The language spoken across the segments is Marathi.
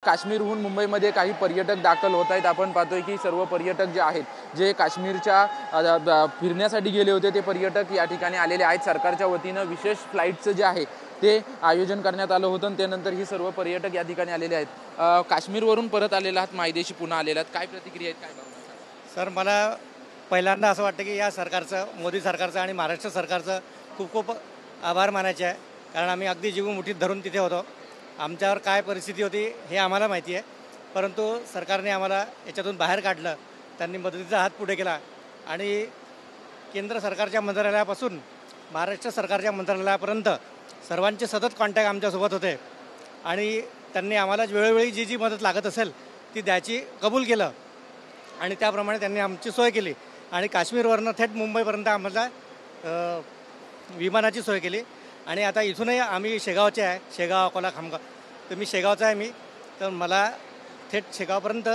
काश्मीरहून मुंबईमध्ये काही पर्यटक दाखल होत आहेत। आपण पाहतोय की सर्व पर्यटक जे आहेत, जे काश्मीरच्या फिरण्यासाठी गेले होते, ते पर्यटक या ठिकाणी आलेले आहेत। सरकारच्या वतीनं विशेष फ्लाईटचं जे आहे ते आयोजन करण्यात आलं होतं, त्यानंतर ही सर्व पर्यटक या ठिकाणी आलेले आहेत। काश्मीरवरून परत आलेला आहात, मायदेशी पुन्हा आलेला आहात, काय प्रतिक्रिया आहेत, काय भावना? सर, मला पहिल्यांदा असं वाटतं की या सरकारचं, मोदी सरकारचं आणि महाराष्ट्र सरकारचं खूप खूप आभार मानायचे आहे। कारण आम्ही अगदी जीव मुठीत धरून तिथे होतो। आमच्यावर काय परिस्थिती होती हे आम्हाला माहिती आहे, परंतु सरकारने आम्हाला याच्यातून बाहेर काढलं। त्यांनी मदतीचा हात पुढे केला आणि केंद्र सरकारच्या मंत्रालयापासून महाराष्ट्र सरकारच्या मंत्रालयापर्यंत सर्वांचे सतत कॉन्टॅक्ट आमच्यासोबत होते आणि त्यांनी आम्हाला वेळोवेळी जी जी मदत लागत असेल ती द्यायची कबूल केलं आणि त्याप्रमाणे त्यांनी आमची सोय केली आणि काश्मीरवरनं थेट मुंबईपर्यंत आम्हाला विमानाची सोय केली। आणि आता इथूनही आम्ही शेगावचे आहे, शेगाव, अकोला, खामगाव, तर मी शेगावचा आहे तर मला थेट शेगावपर्यंत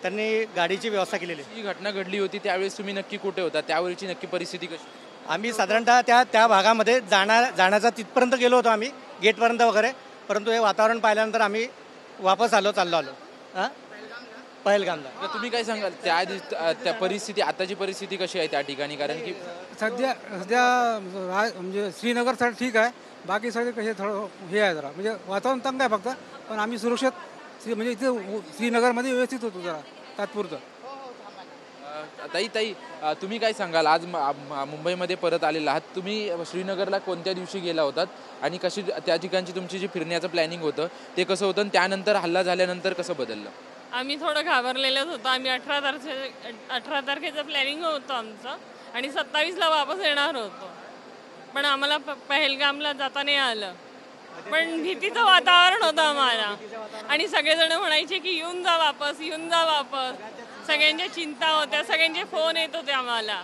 त्यांनी गाडीची व्यवस्था केलेली। ही घटना घडली होती त्यावेळेस तुम्ही नक्की कुठे होता, त्यावेळची नक्की परिस्थिती कशी? आम्ही साधारणतः त्या भागामध्ये जाण्याचा तिथपर्यंत गेलो होतो आम्ही, गेटपर्यंत वगैरे, परंतु हे वातावरण पाहिल्यानंतर आम्ही वापस चाललो आलो पहलगामला। तर तुम्ही काय सांगाल त्या परिस्थिती, आताची परिस्थिती कशी आहे त्या ठिकाणी? कारण की सध्या म्हणजे श्रीनगरसाठी ठीक आहे, बाकी सगळे कसे थोडं हे आहे, जरा म्हणजे वातावरण तंग आहे फक्त, पण आम्ही सुरक्षित म्हणजे इथे श्रीनगरमध्ये व्यवस्थित होतो जरा तात्पुरतं। ताई तुम्ही काय सांगाल, आज मुंबईमध्ये परत आलेला आहात, तुम्ही श्रीनगरला कोणत्या दिवशी गेला होतात आणि कशी त्या ठिकाणची तुमची जी फिरण्याचं प्लॅनिंग होतं ते कसं होतं आणि त्यानंतर हल्ला झाल्यानंतर कसं बदललं? आम्ही थोडं घाबरलेलंच होतो। आम्ही 18 तारखेचं प्लॅनिंग होतं आमचं आणि 27ला वापस येणार होतो, पण आम्हाला पहलगामला जाता नाही आलं। पण भीतीचं वातावरण होतं आम्हाला आणि सगळेजण म्हणायचे की येऊन जा वापस, येऊन जा वापस। सगळ्यांच्या चिंता होत्या, सगळ्यांचे फोन येत होते आम्हाला,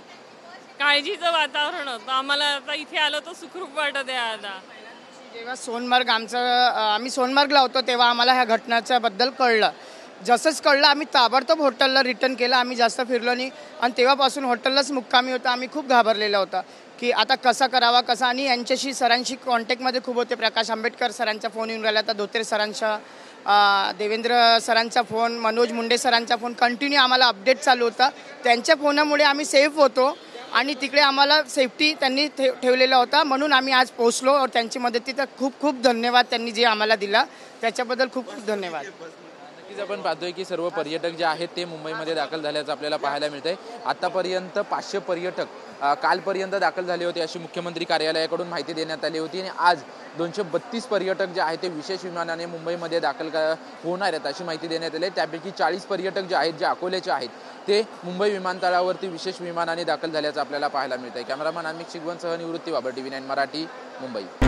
काळजीचं वातावरण होतं आम्हाला। आता इथे आलो तर सुखरूप वाटत आहे। आता जेव्हा आम्ही सोनमार्गला होतो तेव्हा आम्हाला ह्या घटनाच्या बद्दल कळलं। जसंच कळलं आम्ही ताबडतोब हॉटेलला रिटर्न केलं, आम्ही जास्त फिरलो नाही आणि तेव्हापासून हॉटेललाच मुक्कामी होता। आम्ही खूप घाबरलेला होता की आता कसा करावा कसा, आणि यांच्याशी सरांशी कॉन्टॅक्टमध्ये खूप होते। प्रकाश आंबेडकर सरांचा फोन येऊन राहिला, तर धोत्रे सरांचा, देवेंद्र सरांचा फोन, मनोज मुंडे सरांचा फोन, कंटिन्यू आम्हाला अपडेट चालू होता। त्यांच्या फोनामुळे आम्ही सेफ होतो आणि तिकडे आम्हाला सेफ्टी त्यांनी ठेवलेला होता, म्हणून आम्ही आज पोहोचलो और त्यांची मदतीचा खूप खूप धन्यवाद त्यांनी जे आम्हाला दिला त्याच्याबद्दल खूप खूप धन्यवाद। नक्कीच आपण पाहतोय की सर्व पर्यटक जे आहेत ते मुंबईमध्ये दाखल झाल्याचं आपल्याला पाहायला मिळतंय। आतापर्यंत 500 पर्यटक कालपर्यंत दाखल झाले होते अशी मुख्यमंत्री कार्यालयाकडून माहिती देण्यात आली होती आणि आज 232 पर्यटक जे आहेत ते विशेष विमानाने मुंबईमध्ये दाखल होणार आहेत अशी माहिती देण्यात आली आहे। त्यापैकी 40 पर्यटक जे आहेत, जे अकोल्याचे आहेत, ते मुंबई विमानतळावरती विशेष विमानाने दाखल झाल्याचं आपल्याला पाहायला मिळतंय। कॅमेरामॅन अमित शिगवणसह निवृत्ती बाबर, TV9 मराठी, मुंबई।